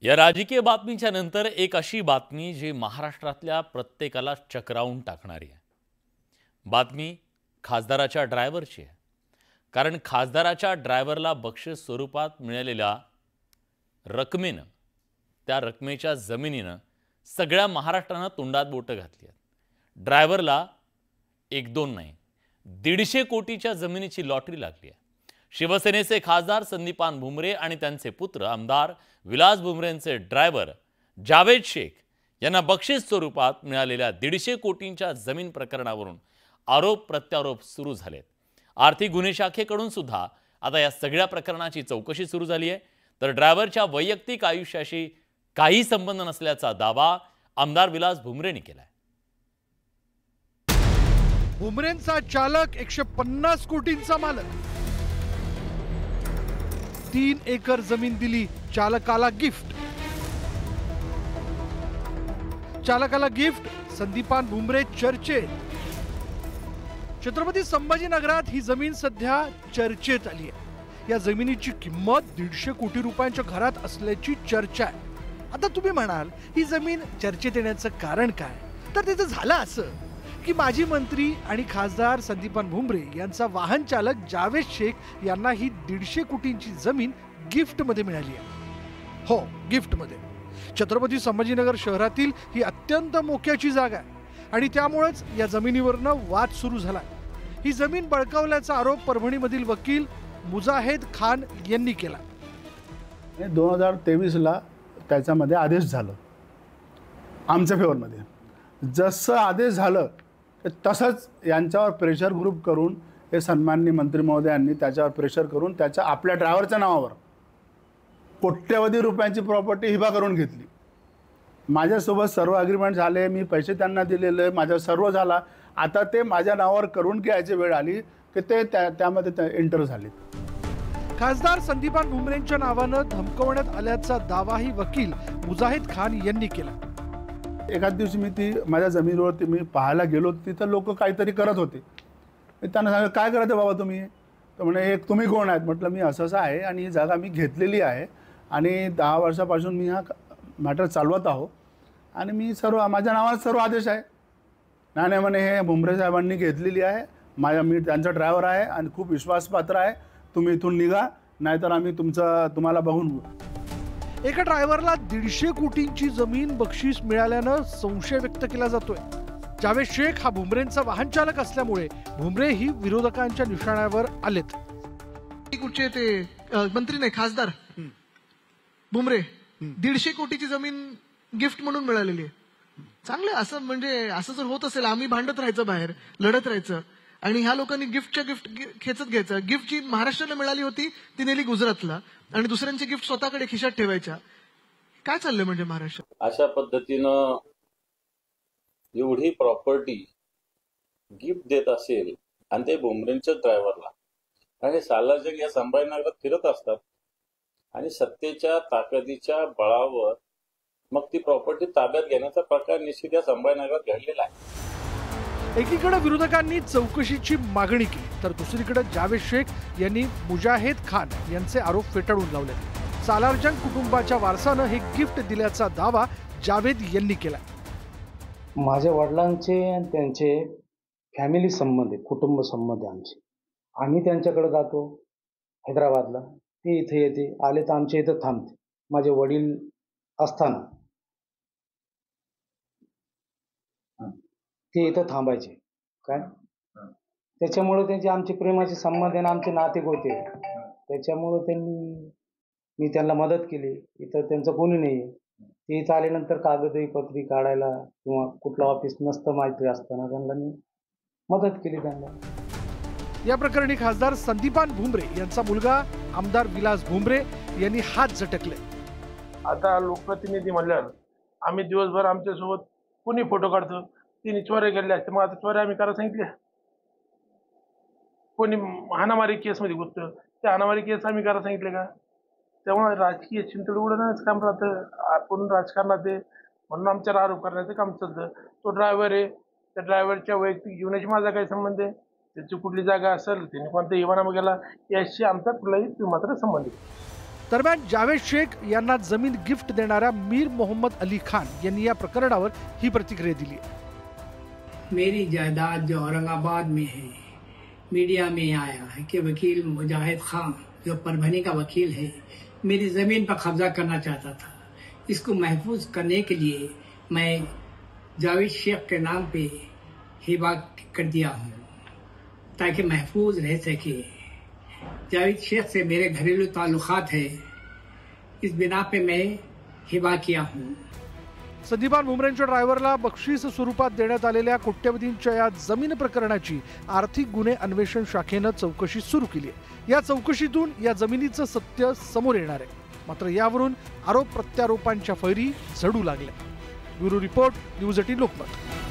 या राजकीय बातमीच्या नंतर एक अशी बातमी जी महाराष्ट्रातल्या प्रत्येकाला चक्रावून टाकणारी आहे। बातमी खासदाराच्या ड्रायव्हरची आहे। कारण खासदाराच्या ड्रायव्हरला बक्षीस स्वरूपात मिळालेल्या रकमेनं, त्या रकमेच्या जमिनीनं सगळ्या महाराष्ट्रानं तोंडात बोटं घातली आहेत। ड्रायव्हरला एक दोन नाही, 150 कोटीच्या जमिनीची लॉटरी लागली आहे। शिवसेनेचे खासदार संदीपान भुमरे आणि त्यांचे पुत्र आमदार विलास भुमरेंचे ड्रायव्हर जावेद शेख यांना बक्षीस स्वरूपात मिळालेल्या 150 कोटींच्या जमीन प्रकरणावरून आरोप प्रत्यारोप सुरू झालेत। आर्थिक गुन्हे शाखेकडून सुद्धा आता या सगळ्या प्रकरणाची चौकशी सुरू झाली आहे। तर ड्रायव्हरच्या वैयक्तिक आयुष्याशी काही संबंध नसल्याचा दावा आमदार विलास भुमरेंनी केलाय। भुमरेंचा चालक 150 कोटींचा मालक, 3 एकर जमीन दिली चालकाला गिफ्ट। चालकाला गिफ्ट, संदीपान भुमरे चर्चेत। छत्रपती संभाजीनगरात ही जमीन सध्या चर्चेत आली आहे। या जमिनीची किंमत 150 कोटी रुपयांच्या घरात असल्याची चर्चा आहे। आता तुम्ही म्हणाल ही जमीन चर्चेत येण्याचं कारण काय? तर त्याचं झालं असं की माजी मंत्री आणि खासदार संदीपान भुमरे यांचा वाहन चालक जावेद शेख यांना ही 150 कोटींची जमीन गिफ्ट मध्ये मिळाली आहे। हो, गिफ्ट मध्ये। छत्रपती संभाजीनगर शहरातील ही अत्यंत मोक्याची जागा आहे आणि त्यामुळेच या जमिनीवरनं वाद सुरू झाला। ही जमीन बळकावल्याचा आरोप परभणीमधील वकील मुजाहिद खान यांनी केला। 2023 ला त्याच्यामध्ये आदेश झालं आमच्या फेवरमध्ये। जसं आदेश झालं तसंच यांच्यावर प्रेशर ग्रुप करून हे सन्माननीय मंत्री महोदयांनी त्याच्यावर प्रेशर करून त्याच्या आपल्या ड्रायव्हरच्या नावावर कोट्यवधी रुपयांची प्रॉपर्टी हिबा करून घेतली। माझ्यासोबत सर्व अग्रीमेंट झाले, मी पैसे त्यांना दिलेले, माझा सर्व झाला। आता ते माझ्या नावावर करून घ्यायची वेळ आली की ते त्यामध्ये एंटर झाले। खासदार संदीपान भुमरेंच्या नावानं धमकवण्यात आल्याचा दावाही वकील मुजाहिद खान यांनी केला। एखाद दिवशी मी ती माझ्या जमिनीवरती मी पाहायला गेलो, तिथं लोक काहीतरी करत होते। मी त्यांना सांगितलं, काय करत आहे बाबा तुम्ही? तर म्हणे, हे तुम्ही कोण आहेत? म्हटलं, मी असं आहे आणि ही जागा मी घेतलेली आहे आणि 10 वर्षापासून मी हा मॅटर चालवत आहो आणि मी सर्व माझ्या नावावर सर्व आदेश आहे। नाही म्हणे, हे भुमरे साहेबांनी घेतलेली आहे, मी त्यांचा ड्रायव्हर आहे आणि खूप विश्वासपात्र आहे, तुम्ही इथून निघा, नाहीतर आम्ही तुम्हाला बघून घेऊ। एका ड्रायव्हरला 150 कोटींची जमीन बक्षीस मिळाल्यानं संशय व्यक्त केला जातोय। जावेद शेख हा भुमरेंचा वाहन चालक असल्यामुळे भुमरे ही विरोधकांच्या निशाण्यावर आलेत। कुठचे ते मंत्री नाही, खासदार भुमरे 150 कोटीची जमीन गिफ्ट म्हणून मिळालेली आहे। चांगलं, असं म्हणजे असं जर होत असेल, आम्ही भांडत राहायचं, बाहेर लढत राहायचं आणि ह्या लोकांनी गिफ्ट खेचत घ्यायचं। गिफ्ट जी महाराष्ट्राला मिळाली होती ती नेली गुजरातला आणि दुसऱ्यांची गिफ्ट स्वतःकडे खिशात ठेवायच्या। काय चाललंय म्हणजे महाराष्ट्रात? अशा पद्धतीनं एवढी प्रॉपर्टी गिफ्ट देत असेल आणि ते भुमरेंच्या ड्रायव्हरला, आणि हे सालाजग या संभाजीनगरात फिरत असतात आणि सत्तेच्या ताकदीच्या बळावर मग ती प्रॉपर्टी ताब्यात घेण्याचा प्रकार निश्चित या संभाजीनगरात घडलेला आहे। एकीकडे विरोधकांनी चौकशीची मागणी केली तर दुसरीकडे जावेद शेख यांनी मुजाहिद खान यांचे आरोप फेटाळून लावले। सालारजंग कुटुंबाच्या वारसानं हे गिफ्ट दिल्याचा दावा जावेद यांनी केला। माझ्या वडिलांचे आणि त्यांचे फॅमिली संबंध आहे, कुटुंब संबंध आहे आमचे। आम्ही त्यांच्याकडे जातो हैदराबादला, ते इथे येते, आले तर आमच्या इथं थांबते। माझे वडील असताना ते इथं थांबायचे काय, त्याच्यामुळे त्यांचे आमचे प्रेमाचे संबंध आणि आमचे नाते होते, त्याच्यामुळे मी त्यांना मदत केली। इथं त्यांचं कोणी नाही आहे, ते इथं आल्यानंतर कागदही पत्री काढायला किंवा कुठलं ऑफिस नसतं माहिती असताना त्यांना मी मदत केली त्यांना। या प्रकरणी खासदार संदीपान भुमरे यांचा मुलगा आमदार विलास भुमरे यांनी हात झटकले। आता लोकप्रतिनिधी म्हणल्यावर आम्ही दिवसभर आमच्यासोबत कुणी फोटो काढतो, तिने चोऱ्या केल्या असते, मग आता चोऱ्या आम्ही करायला सांगितल्या? कोणी हाणामारी केसमध्ये गुंततं, त्या हाणामारी केस आम्ही करायला सांगितले का? त्यामुळे राजकीय चिंतड उडवण्याचं काम राहतं। आपण राजकारणात आहे म्हणून आमच्यावर आरोप करण्याचं काम चालतं। तो ड्रायव्हर आहे, त्या ड्रायव्हरच्या वैयक्तिक जीवनाशी माझा काही संबंध आहे? त्याची कुठली जागा असेल, त्याने कोणता इवानामा केला, याशी आमचा कुठलाही मात्र संबंध आहे। दरम्यान जावेद शेख यांना जमीन गिफ्ट देणाऱ्या मीर मोहम्मद अली खान यांनी या प्रकरणावर ही प्रतिक्रिया दिली आहे। मेरी जायदाद जो औरंगाबाद में है, मीडिया में आया है कि वकील मुजाहिद खान जो परभनी का वकील है मेरी ज़मीन पर कब्जा करना चाहता था। इसको महफूज करने के लिए मैं जावेद शेख के नाम पे हिबा कर दिया हूँ ताकि महफूज रह सके। जावेद शेख से मेरे घरेलू ताल्लुकात है, इस बिना पे मैं हिबा किया हूँ। संदीपान भुमरेंच्या ड्रायव्हरला बक्षीस स्वरूपात देण्यात आलेल्या कोट्यवधींच्या या जमीन प्रकरणाची आर्थिक गुन्हे अन्वेषण शाखेनं चौकशी सुरू केली आहे। या चौकशीतून या जमिनीचं सत्य समोर येणार आहे। मात्र यावरून आरोप प्रत्यारोपांच्या फैरी झडू लागल्या। Bureau report, news 18 Lokmat.